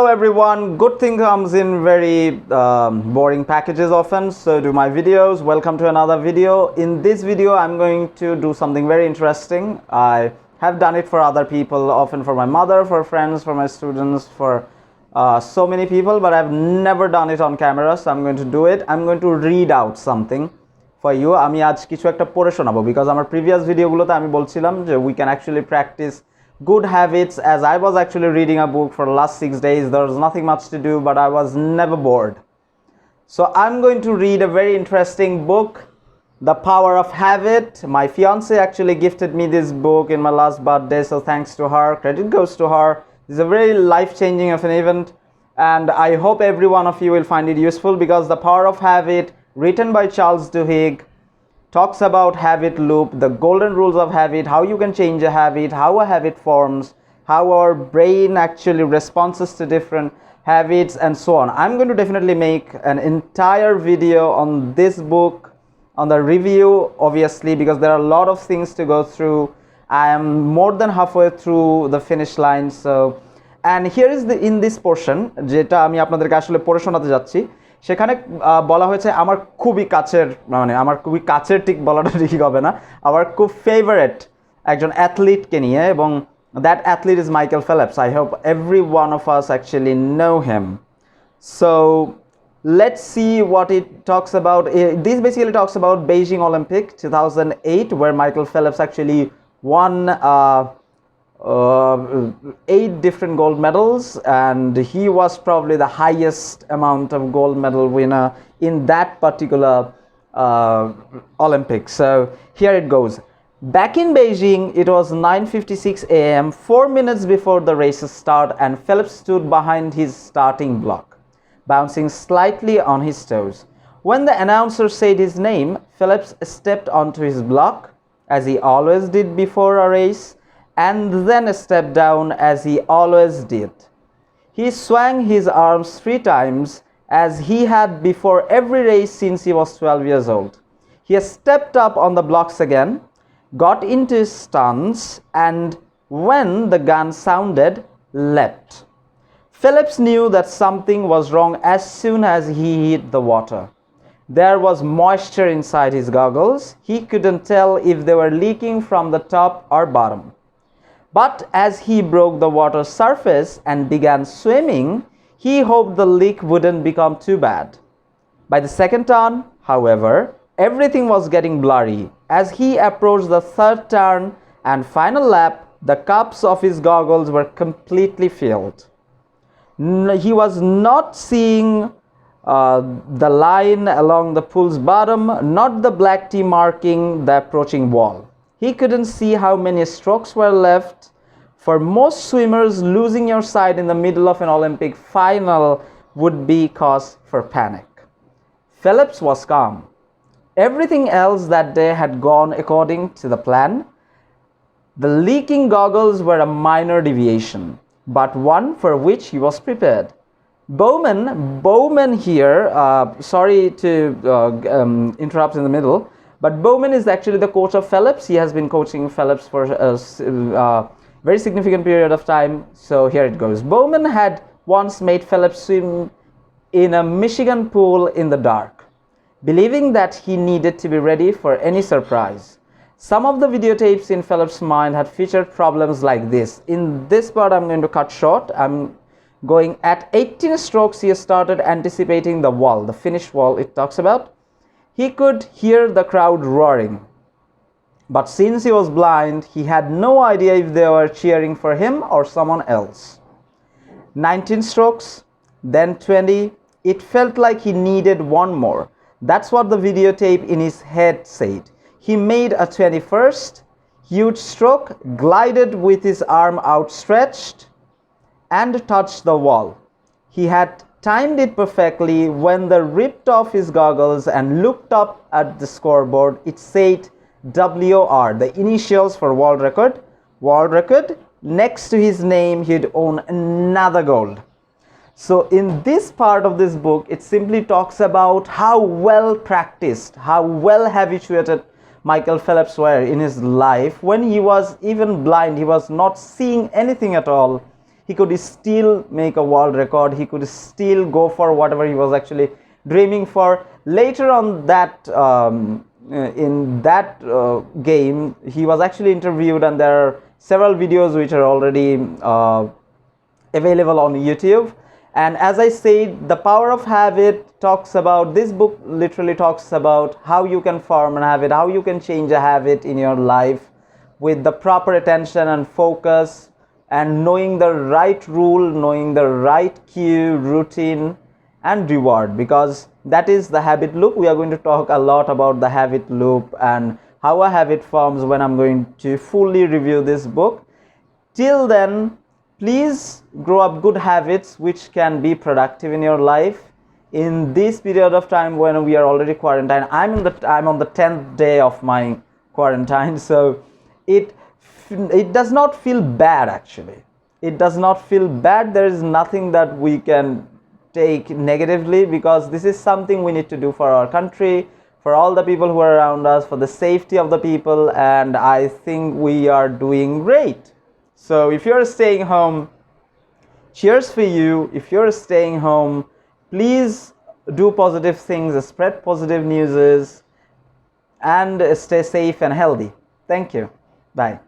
everyone. Good thing comes in very boring packages often, so do my videos. Welcome to another video. In this video I'm going to do something very interesting. I have done it for other people, often for my mother, for friends, for my students, for so many people, but I've never done it on camera, so I'm going to do it. I'm going to read out something for you. আমি আজ কিছু একটা পড়ে শোনাবো, because আমার previous ভিডিওগুলোতে আমি বলছিলাম যে we can actually practice good habits. As I was actually reading a book for the last 6 days, there was nothing much to do, but I was never bored. So I'm going to read a very interesting book, The Power of Habit. My fiance actually gifted me this book in my last birthday, so thanks to her, credit goes to her. It's a very life-changing of an event, and I hope every one of you will find it useful, because The Power of Habit, written by Charles Duhigg, talks about habit loop, the golden rules of habit, how you can change a habit, how a habit forms, how our brain actually responds to different habits, and so on. I'm going to definitely make an entire video on this book, on the review, obviously, because there are a lot of things to go through. I am more than halfway through the finish line. So, and here is the in this portion যেটা আমি আপনাদেরকে আসলে পড়ে শোনাতে যাচ্ছি, সেখানে বলা হয়েছে আমার খুবই কাছের, মানে আমার খুবই কাছের ঠিক বলাটা ঠিক হবে না, আমার খুব ফেভারিট একজন অ্যাথলিটকে নিয়ে, এবং that athlete is Michael Phelps. I hope every one of us actually know him. So let's see what it talks about. This basically talks about Beijing Olympics 2008, where Michael Phelps actually won 8 different gold medals, and he was probably the highest amount of gold medal winner in that particular Olympics. So here it goes. Back in Beijing, it was 9:56 a.m., 4 minutes before the races start, and Phelps stood behind his starting block, bouncing slightly on his toes. When the announcer said his name, Phelps stepped onto his block, as he always did before a race, and then stepped down as he always did. He swung his arms 3 times, as he had before every race since he was 12 years old. He stepped up on the blocks again, got into his stance, and when the gun sounded, leapt. Phelps knew that something was wrong as soon as he hit the water. There was moisture inside his goggles. He couldn't tell if they were leaking from the top or bottom. But as he broke the water surface and began swimming, he hoped the leak wouldn't become too bad. By the second turn, however, everything was getting blurry. As he approached the third turn and final lap, the cups of his goggles were completely filled. He was not seeing the line along the pool's bottom, not the black T marking the approaching wall. He couldn't see how many strokes were left. For most swimmers, losing your sight in the middle of an Olympic final would be cause for panic. Phelps was calm. Everything else that day had gone according to the plan. The leaking goggles were a minor deviation, but one for which he was prepared. Bowman here, sorry to interrupt in the middle, but Bowman is actually the coach of Phelps. He has been coaching Phelps for a very significant period of time. So here it goes. Bowman had once made Phelps swim in a Michigan pool in the dark, believing that he needed to be ready for any surprise. Some of the videotapes in Phelps' mind had featured problems like this. In this part I'm going to cut short. I'm going at 18 strokes. He started anticipating the wall, the finished wall it talks about. He could hear the crowd roaring, but since he was blind, he had no idea if they were cheering for him or someone else. 19 strokes, then 20. It felt like he needed one more. That's what the videotape in his head said. He made a 21st huge stroke, glided with his arm outstretched, and touched the wall. He had timed it perfectly. When they ripped off his goggles and looked up at the scoreboard, it said WR, the initials for world record. Next to his name, he'd own another gold. So in this part of this book, it simply talks about how well practiced, how well habituated Michael Phelps were in his life. When he was even blind, he was not seeing anything at all. he could still make a world record. He could still go for whatever he was actually dreaming for. Later on that in that game, he was actually interviewed, and there are several videos which are already available on YouTube. And as I said, the power of habit talks about, this book literally talks about how you can form a habit, how you can change a habit in your life with the proper attention and focus, and knowing the right rule, knowing the right cue, routine and reward, because that is the habit loop. We are going to talk a lot about the habit loop and how a habit forms when I'm going to fully review this book. Till then, please grow up good habits which can be productive in your life. In this period of time when we are already quarantined, I'm on the 10th day of my quarantine, so it does not feel bad. Actually, it does not feel bad. There is nothing that we can take negatively, because this is something we need to do for our country, for all the people who are around us, for the safety of the people, and I think we are doing great. So if you're staying home, cheers for you. If you're staying home, please do positive things, spread positive news, and stay safe and healthy. Thank you. Bye.